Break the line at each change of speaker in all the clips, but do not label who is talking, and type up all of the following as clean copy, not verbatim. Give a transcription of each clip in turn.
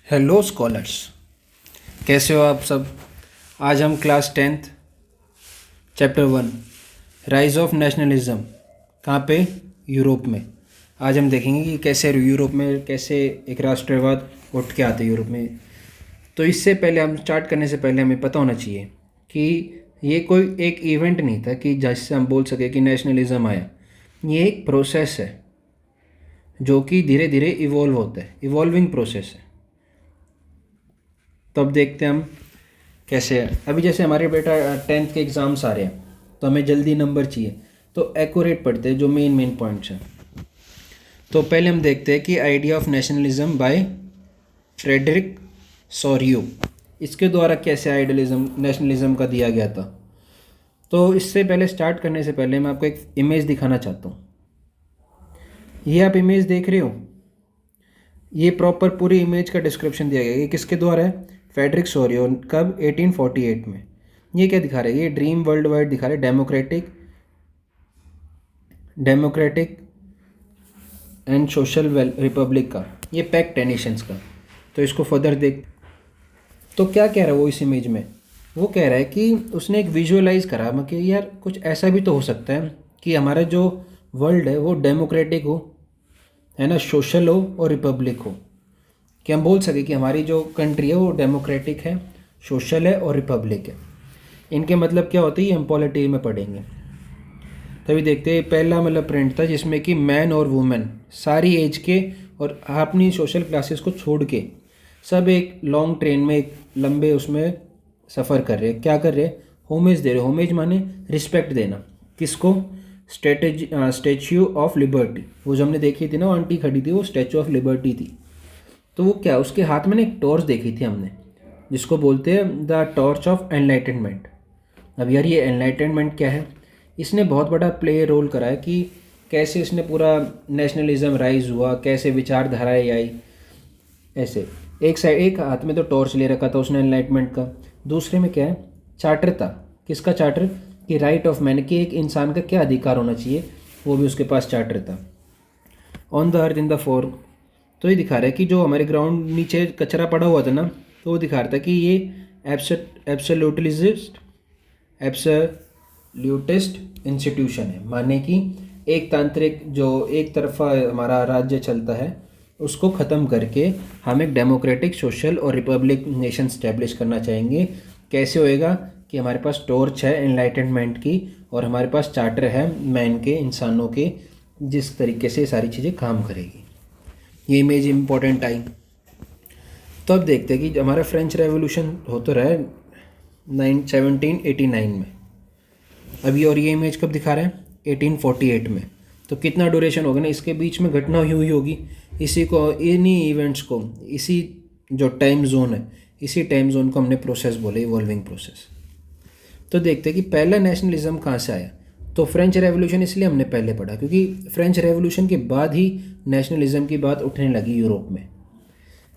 Hello scholars, कैसे हो आप सब। आज हम class 10th chapter 1 rise of nationalism कहाँ पे, यूरोप में। आज हम देखेंगे कि कैसे यूरोप में कैसे एक राष्ट्रवाद उठ के आते यूरोप में। तो इससे पहले हम स्टार्ट करने से पहले हमें पता होना चाहिए कि ये कोई एक इवेंट नहीं था कि जिससे हम बोल सके कि नेशनलिज्म आया। ये एक प्रोसेस है जो कि धीरे धीरे इवॉल्व होता है, इवॉल्विंग प्रोसेस है। तो अब देखते हैं हम कैसे है। अभी जैसे हमारे बेटा 10th के एग्ज़ाम्स आ रहे हैं तो हमें जल्दी नंबर चाहिए, तो एक्यूरेट पढ़ते हैं जो मेन पॉइंट्स हैं। तो पहले हम देखते हैं कि idea of nationalism by Frederic Sorrieu, इसके द्वारा कैसे आइडियलिज्म नेशनलिज्म का दिया गया था। तो इससे पहले स्टार्ट करने से पहले मैं आपको एक इमेज दिखाना चाहता हूँ। ये आप इमेज देख रहे हो, ये प्रॉपर पूरी इमेज का डिस्क्रिप्शन दिया गया है। ये किसके द्वारा है? Frederick Sorio. कब? 1848 में। ये क्या दिखा रहा है? ये ड्रीम वर्ल्ड वाइड दिखा रहा है, डेमोक्रेटिक एंड सोशल रिपब्लिक का। ये पैक्ट है नेशंस का। तो इसको फर्दर देख। तो क्या कह रहा है वो इस इमेज में? वो कह रहा है कि उसने एक विजुअलाइज करा कि यार कुछ ऐसा भी तो हो सकता है कि हमारा जो वर्ल्ड है वो डेमोक्रेटिक हो, है ना, सोशल हो और रिपब्लिक हो। कि हम बोल सके कि हमारी जो कंट्री है वो डेमोक्रेटिक है, सोशल है और रिपब्लिक है। इनके मतलब क्या होते हैं ये हम पॉलिटी में पढ़ेंगे। तभी देखते हैं। पहला मतलब प्रिंट था जिसमें कि मैन और वुमेन सारी एज के और अपनी सोशल क्लासेस को छोड़ के सब एक लॉन्ग ट्रेन में, एक लंबे उसमें सफ़र कर रहे हैं। क्या कर रहे हैं? होमेज दे रहे। होमेज माने रिस्पेक्ट देना। किसको? Statue of liberty. वो जो हमने देखी थी ना, वो आंटी खड़ी थी, वो स्टैच्यू ऑफ लिबर्टी थी। तो वो क्या, उसके हाथ में ना एक टॉर्च देखी थी हमने, जिसको बोलते हैं द टॉर्च ऑफ एनलाइटनमेंट। अब यार ये एनलाइटनमेंट क्या है? इसने बहुत बड़ा प्ले रोल करा है कि कैसे इसने पूरा नेशनलिज्म राइज हुआ, कैसे विचारधाराएँ आई। ऐसे एक साइड, एक हाथ में तो टॉर्च ले रखा था उसने एनलाइटमेंट का, दूसरे में क्या है? चार्टर था। किसका चार्टर? कि राइट ऑफ मैन, कि एक इंसान का क्या अधिकार होना चाहिए, वो भी उसके पास चार्टर था। On the earth in the four. तो ये दिखा रहा है कि जो हमारे ग्राउंड नीचे कचरा पड़ा हुआ था ना, तो वो दिखा रहा था कि ये एब्सोल्यूटिस्ट इंस्टीट्यूशन है। माने कि एक तांत्रिक, जो एक तरफा हमारा राज्य चलता है, उसको ख़त्म करके हम एक डेमोक्रेटिक, सोशल और रिपब्लिक नेशन स्टैब्लिश करना चाहेंगे। कैसे होएगा? कि हमारे पास टॉर्च है एनलाइटनमेंट की और हमारे पास चार्टर है मैन के, इंसानों के, जिस तरीके से सारी चीज़ें काम करेगी। ये इमेज इम्पोर्टेंट आई। तो अब देखते हैं कि हमारा फ्रेंच रेवोल्यूशन हो तो रहा है 1789 में अभी, और ये इमेज कब दिखा रहा है? 1848 में। तो कितना ड्यूरेशन होगा ना, इसके बीच में घटना हुई होगी। इसी को, इन्हीं इवेंट्स को, इसी जो टाइम जोन है, इसी टाइम जोन को हमने प्रोसेस बोले, इवॉल्विंग प्रोसेस। तो देखते हैं कि पहला नेशनलिज्म कहाँ से आया। तो फ्रेंच रेवोल्यूशन इसलिए हमने पहले पढ़ा क्योंकि फ्रेंच रेवोल्यूशन के बाद ही नेशनलिज्म की बात उठने लगी यूरोप में।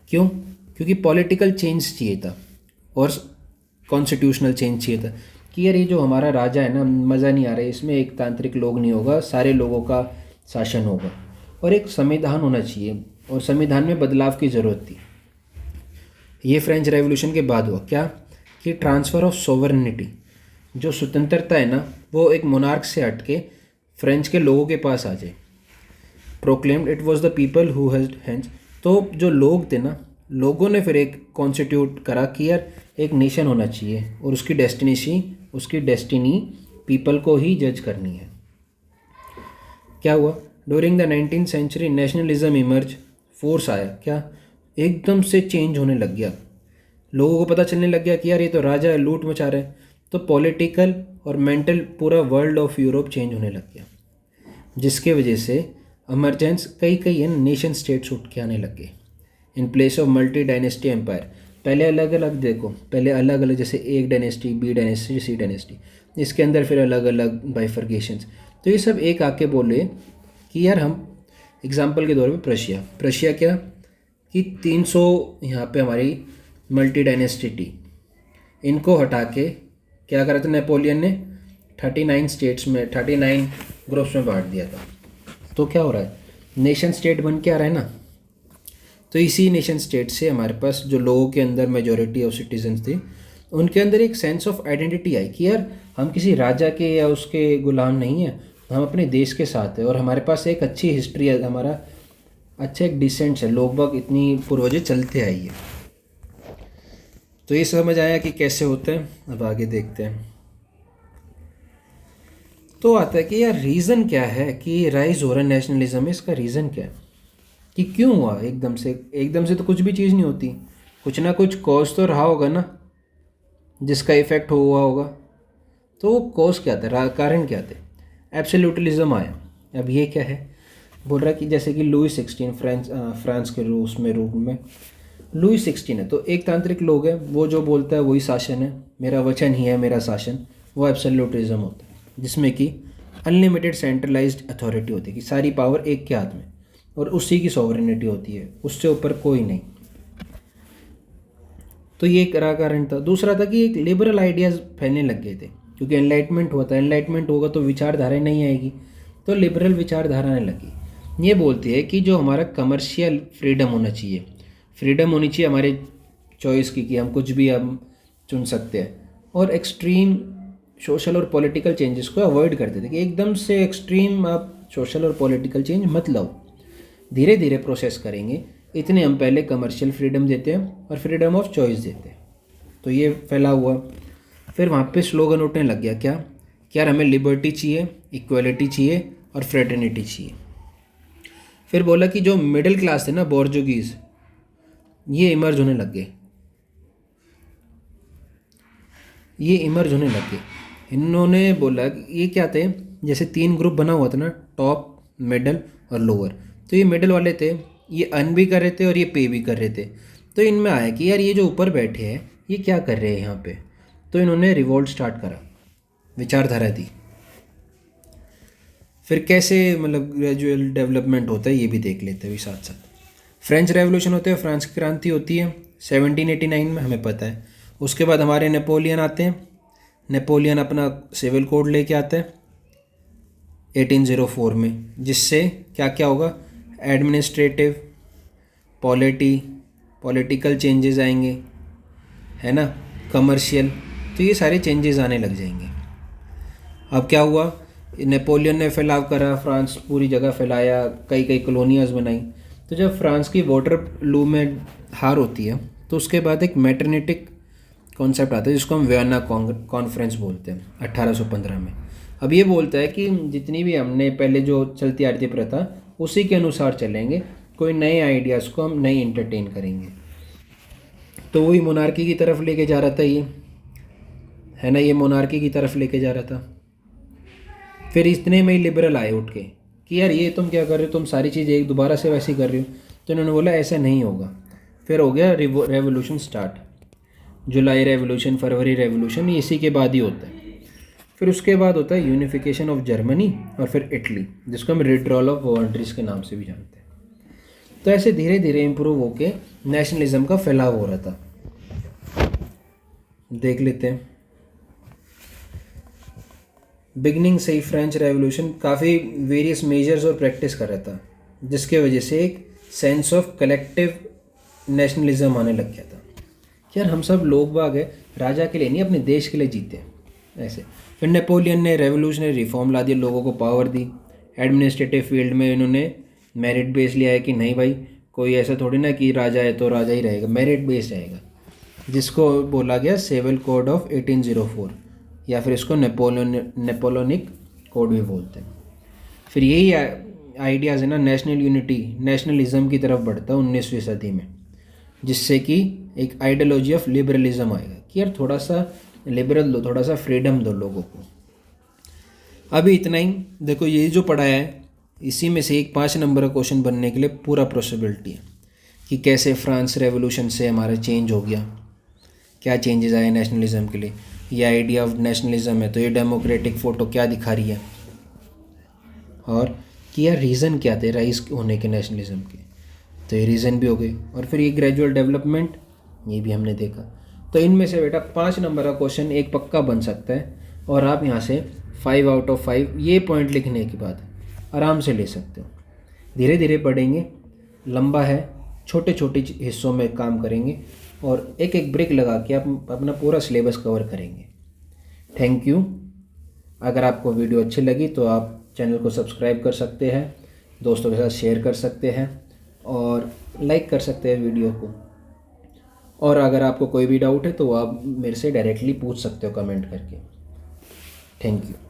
क्यों? क्योंकि पॉलिटिकल चेंज चाहिए था और कॉन्स्टिट्यूशनल चेंज चाहिए था कि यार ये जो हमारा राजा है ना, मज़ा नहीं आ रहा है इसमें, एक तांत्रिक लोग नहीं होगा, सारे लोगों का शासन होगा और एक संविधान होना चाहिए, और संविधान में बदलाव की ज़रूरत थी। ये फ्रेंच रेवोल्यूशन के बाद हुआ क्या? कि ट्रांसफ़र ऑफ सोवरेनिटी, जो स्वतंत्रता है ना, वो एक मोनार्क से हट के फ्रेंच के लोगों के पास आ जाए। Proclaimed it was the people who had hands. तो जो लोग थे ना, लोगों ने फिर एक कॉन्स्टिट्यूट करा कि यार एक नेशन होना चाहिए और उसकी डेस्टिनी पीपल को ही जज करनी है। क्या हुआ? During the 19th century nationalism emerge. Force आया क्या? एकदम से चेंज होने लग गया। लोगों को पता चलने लग गया कि यार ये तो राजा है, लूट मचा रहे हैं। तो पॉलिटिकल और मेंटल पूरा वर्ल्ड ऑफ यूरोप चेंज होने लग गया, जिसके वजह से इमरजेंस कई नेशन स्टेट्स उठ के आने लग गए in place of multi dynasty empire. पहले अलग अलग देखो, पहले अलग अलग, जैसे एक dynasty, B dynasty, C dynasty, इसके अंदर फिर अलग अलग बाइफर्केशंस। तो ये सब एक आके बोले कि यार हम, एग्जाम्पल के तौर पे प्रशिया क्या कि 300 यहाँ पे हमारी मल्टी डायनेस्टी थी, इनको हटा के क्या करा था नेपोलियन ने? 39 स्टेट्स में, 39 ग्रुप्स में बांट दिया था। तो क्या हो रहा है? नेशन स्टेट बन के आ रहा है ना। तो इसी नेशन स्टेट से हमारे पास जो लोगों के अंदर मेजॉरिटी ऑफ सिटीजन्स थे, उनके अंदर एक सेंस ऑफ आइडेंटिटी आई कि यार हम किसी राजा के या उसके गुलाम नहीं हैं, हम अपने देश के साथ हैं और हमारे पास एक अच्छी हिस्ट्री है, हमारा अच्छा एक डिसेंट है, लोग बाग इतनी पूर्वजें चलते आई है। तो ये समझ आया कि कैसे होता है। अब आगे देखते हैं। तो आता है कि यार रीज़न क्या है कि राइज हो रहा है नेशनलिज्म में, इसका रीज़न क्या है कि क्यों हुआ एकदम से तो कुछ भी चीज़ नहीं होती, कुछ ना कुछ कॉज तो रहा होगा ना जिसका इफ़ेक्ट हुआ होगा। तो वो कॉज क्या था, कारण क्या थे? एब्सोल्यूटलिज्म आया। अब ये क्या है, बोल रहा है कि जैसे कि लुई 16 फ्रांस के रूप में लुई 16 है, तो एक तांत्रिक लोग है, वो जो बोलता है वही शासन है, मेरा वचन ही है मेरा शासन, वो एब्सोल्यूटिज्म होता है, जिसमें कि अनलिमिटेड सेंट्रलाइज्ड अथॉरिटी होती है कि सारी पावर एक के हाथ में और उसी की सॉवरेनिटी होती है, उससे ऊपर कोई नहीं। तो ये एक कारण था। दूसरा था कि एक लिबरल आइडियाज़ फैलने लग गए थे, क्योंकि एनलाइटमेंट हुआ था, एनलाइटमेंट होगा तो विचारधारा नहीं आएगी, तो लिबरल विचारधारा आने लगी। ये बोलती है कि जो हमारा कमर्शियल फ्रीडम होना चाहिए, फ्रीडम होनी चाहिए हमारे चॉइस की कि हम कुछ भी हम चुन सकते हैं, और एक्सट्रीम सोशल और पॉलिटिकल चेंजेस को अवॉइड करते थे कि एकदम से एक्सट्रीम आप सोशल और पॉलिटिकल चेंज मत लाओ, धीरे धीरे प्रोसेस करेंगे, इतने हम पहले कमर्शियल फ्रीडम देते हैं और फ्रीडम ऑफ चॉइस देते हैं। तो ये फैला हुआ। फिर वहाँ पे स्लोगन उठने लग गया, क्या यार हमें लिबर्टी चाहिए, इक्वलिटी चाहिए और फ्रेटर्निटी चाहिए। फिर बोला कि जो मिडिल क्लास थे ना, बोर्जुगीज, ये इमर्ज होने लग गए, इन्होंने बोला कि ये क्या थे, जैसे 3 ग्रुप बना हुआ था ना, टॉप, मिडल और लोअर। तो ये मिडल वाले थे, ये अर्न भी कर रहे थे और ये पे भी कर रहे थे। तो इनमें आया कि यार ये जो ऊपर बैठे हैं ये क्या कर रहे हैं यहाँ पे। तो इन्होंने रिवोल्ट स्टार्ट करा, विचारधारा दी। फिर कैसे मतलब ग्रेजुअल डेवलपमेंट होता है ये भी देख लेते हैं साथ साथ। फ्रेंच रेवोल्यूशन होते हैं, फ्रांस की क्रांति होती है 1789 में, हमें पता है। उसके बाद हमारे नेपोलियन आते हैं, नेपोलियन अपना सिविल कोड लेके आता है 1804 में, जिससे क्या क्या होगा, एडमिनिस्ट्रेटिव, पॉलिटिकल चेंजेस आएंगे, है ना, कमर्शियल, तो ये सारे चेंजेस आने लग जाएंगे। अब क्या हुआ, नेपोलियन ने फैलाव करा, फ्रांस पूरी जगह फैलाया, कई कई कॉलोनियाज बनाई। तो जब फ्रांस की वाटरलू में हार होती है तो उसके बाद एक मैटरनेटिक कॉन्सेप्ट आता है जिसको हम वियना कॉन्फ्रेंस बोलते हैं 1815 में। अब ये बोलता है कि जितनी भी हमने पहले जो चलती आ रही थी प्रथा उसी के अनुसार चलेंगे, कोई नए आइडियाज़ को हम नहीं इंटरटेन करेंगे। तो वही मोनार्की की तरफ लेके जा रहा था ये, है ना, ये मोनार्की की तरफ लेके जा रहा था। फिर इतने में ही लिबरल आए उठ के कि यार ये तुम क्या कर रहे हो, तुम सारी चीज़ें एक दोबारा से वैसी कर रहे हो। तो इन्होंने बोला ऐसा नहीं होगा। फिर हो गया रेवोल्यूशन स्टार्ट, जुलाई रेवोल्यूशन, फरवरी रेवोल्यूशन, ये इसी के बाद ही होता है। फिर उसके बाद होता है यूनिफिकेशन ऑफ जर्मनी और फिर इटली, जिसको हम विड्रॉल ऑफ वॉलंटरीज के नाम से भी जानते हैं। तो ऐसे धीरे धीरे इम्प्रूव होके नेशनलिज्म का फैलाव हो रहा था। देख लेते हैं। बिगनिंग से ही फ्रेंच रेवोल्यूशन काफ़ी वेरियस मेजर्स और प्रैक्टिस कर रहा था, जिसके वजह से एक सेंस ऑफ कलेक्टिव नेशनलिज्म आने लग गया था। यार हम सब लोग बाग है, राजा के लिए नहीं अपने देश के लिए जीते हैं ऐसे। फिर नेपोलियन ने रेवोल्यूशनरी रिफॉर्म ला दिया, लोगों को पावर दी। एडमिनिस्ट्रेटिव फील्ड में इन्होंने मेरिट बेस लिया है कि नहीं भाई, कोई ऐसा थोड़ी ना कि राजा है तो राजा ही रहेगा, मेरिट बेस रहेगा, जिसको बोला गया सिविल कोड ऑफ 1804, या फिर इसको नेपोलियनिक कोड भी बोलते हैं। फिर यही आइडियाज़ है ना, नेशनल यूनिटी, नेशनलिज्म की तरफ बढ़ता है 19वीं सदी में, जिससे कि एक आइडियोलॉजी ऑफ लिबरलिज्म आएगा कि यार थोड़ा सा लिबरल दो, थोड़ा सा फ्रीडम दो लोगों को। अभी इतना ही। देखो ये जो पढ़ाया है इसी में से एक 5 नंबर का क्वेश्चन बनने के लिए पूरा पॉसिबिलिटी है कि कैसे फ्रांस रेवोल्यूशन से हमारा चेंज हो गया, क्या चेंजेस आए नेशनलिज्म के लिए। ये आइडिया ऑफ नेशनलिज्म है तो ये डेमोक्रेटिक फ़ोटो क्या दिखा रही है, और कि यार रीज़न क्या थे राइज होने के नेशनलिज्म के, तो ये रीज़न भी हो गए। और फिर ये ग्रेजुअल डेवलपमेंट, ये भी हमने देखा। तो इनमें से बेटा 5 नंबर का क्वेश्चन एक पक्का बन सकता है, और आप यहाँ से 5 आउट ऑफ 5 ये पॉइंट लिखने के बाद आराम से ले सकते हो। धीरे धीरे पढ़ेंगे, लंबा है, छोटे छोटे हिस्सों में काम करेंगे और एक एक ब्रेक लगा के आप अपना पूरा सिलेबस कवर करेंगे। Thank you. अगर आपको वीडियो अच्छी लगी तो आप चैनल को सब्सक्राइब कर सकते हैं, दोस्तों के साथ शेयर कर सकते हैं और लाइक कर सकते हैं वीडियो को। और अगर आपको कोई भी डाउट है तो आप मेरे से डायरेक्टली पूछ सकते हो कमेंट करके। Thank you.